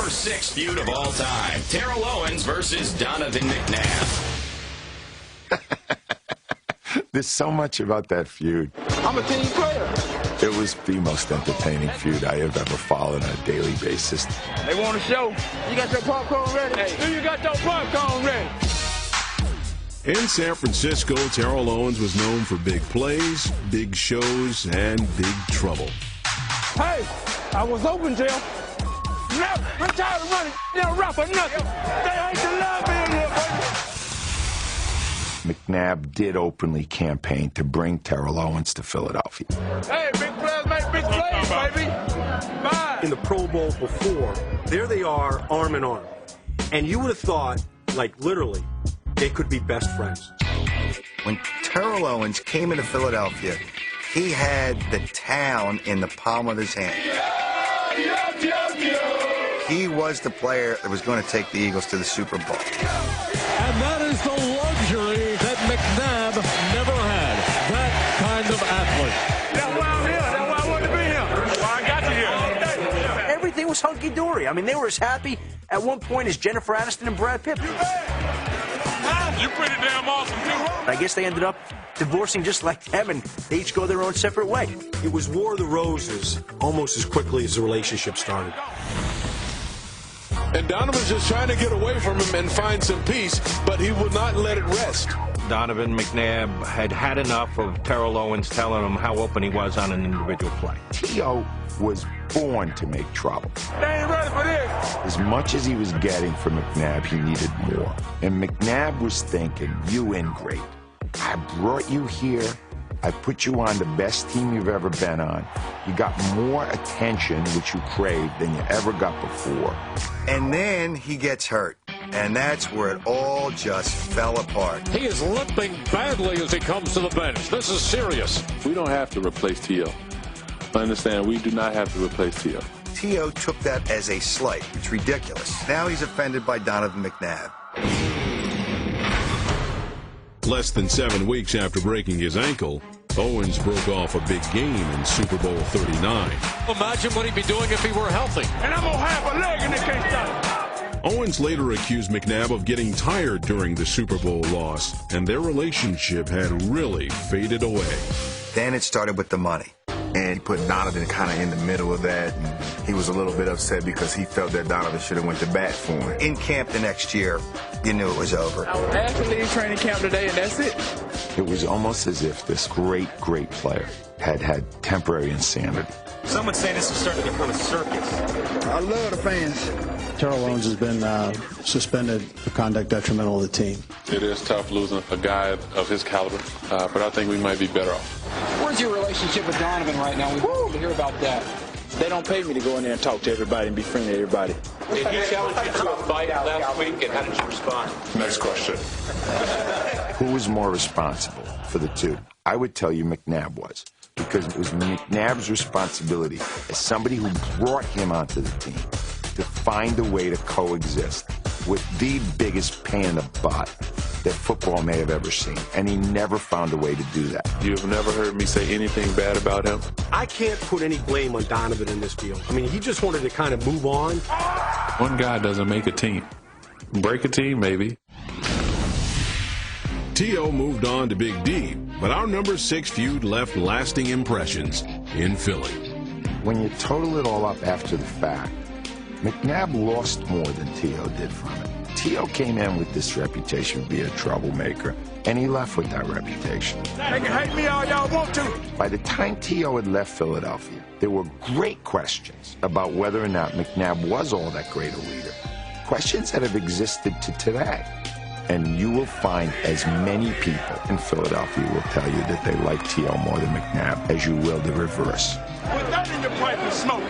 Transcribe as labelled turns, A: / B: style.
A: number 6 feud of all time. Terrell Owens versus Donovan McNabb.
B: There's so much about that feud.
C: I'm a team player.
B: It was the most entertaining feud I have ever followed on a daily basis.
C: They want a show. You got your popcorn ready? Hey, you got your popcorn ready?
D: In San Francisco, Terrell Owens was known for big plays, big shows, and big trouble.
C: Hey, I was open, Jill. No, I'm tired of running. They're rough or nothing. They ain't the love in here, baby.
B: McNabb did openly campaign to bring Terrell Owens to Philadelphia.
C: Hey, big players make big plays, baby. Bye.
E: In the Pro Bowl before, there they are, arm in arm. And you would have thought, like literally, they could be best friends.
F: When Terrell Owens came into Philadelphia, he had the town in the palm of his hand. He was the player that was going to take the Eagles to the Super Bowl.
G: And that is the luxury that McNabb never had. That kind of athlete.
C: That's why I'm here. That's why I wanted to be here. That's why I got you here.
H: Everything was hunky-dory. I mean, they were as happy at one point as Jennifer Aniston and Brad Pitt.
C: You're pretty damn awesome, too.
H: I guess they ended up divorcing just like them, and they each go their own separate way.
E: It was War of the Roses almost as quickly as the relationship started.
I: And Donovan's just trying to get away from him and find some peace, but he will not let it rest.
J: Donovan McNabb had had enough of Terrell Owens telling him how open he was on an individual play.
B: T.O. was born to make trouble.
C: They ain't ready for this.
B: As much as he was getting from McNabb, he needed more. And McNabb was thinking, you ingrate. I brought you here. I put you on the best team you've ever been on. You got more attention, which you craved, than you ever got before.
F: And then he gets hurt. And that's where it all just fell apart.
G: He is limping badly as he comes to the bench. This is serious.
I: We don't have to replace T.O. Understand, we do not have to replace T.O.
F: T.O. took that as a slight. It's ridiculous. Now he's offended by Donovan McNabb.
D: Less than 7 weeks after breaking his ankle, Owens broke off a big game in Super Bowl 39.
G: Imagine what he'd be doing if he were healthy.
C: And I'm going to have a leg and they can't stop.
D: Owens later accused McNabb of getting tired during the Super Bowl loss, and their relationship had really faded away.
F: Then it started with the money.
K: And he put Donovan kind of in the middle of that. And he was a little bit upset because he felt that Donovan should have went to bat for him.
F: In camp the next year, you knew it was over.
C: I had to leave training camp today, and that's it.
B: It was almost as if this great, great player had had temporary insanity.
E: Some would say this is starting to become a circus.
K: I love the fans.
L: Terrell Owens has been suspended for conduct detrimental to the team.
I: It is tough losing a guy of his caliber, but I think we might be better off.
C: Where's your relationship with Donovan right now? We want to hear about that.
L: They don't pay me to go in there and talk to everybody and be friendly to everybody.
J: Did he challenge you to a fight last week, and how did you respond?
I: Next question.
B: Who was more responsible for the two? I would tell you McNabb was, because it was McNabb's responsibility as somebody who brought him onto the team to find a way to coexist with the biggest pain in the butt that football may have ever seen. And he never found a way to do that.
I: You've never heard me say anything bad about him?
E: I can't put any blame on Donovan in this deal. I mean, he just wanted to kind of move on.
I: One guy doesn't make a team. Break a team, maybe.
D: T.O. moved on to Big D, but our number 6 feud left lasting impressions in Philly.
B: When you total it all up after the fact, McNabb lost more than T.O. did from it. T.O. came in with this reputation of being a troublemaker, and he left with that reputation.
C: They can hate me all y'all want to.
B: By the time T.O. had left Philadelphia, there were great questions about whether or not McNabb was all that great a leader. Questions that have existed to today. And you will find as many people in Philadelphia will tell you that they like T.O. more than McNabb as you will the reverse.
C: Put that in your pipe and smoke.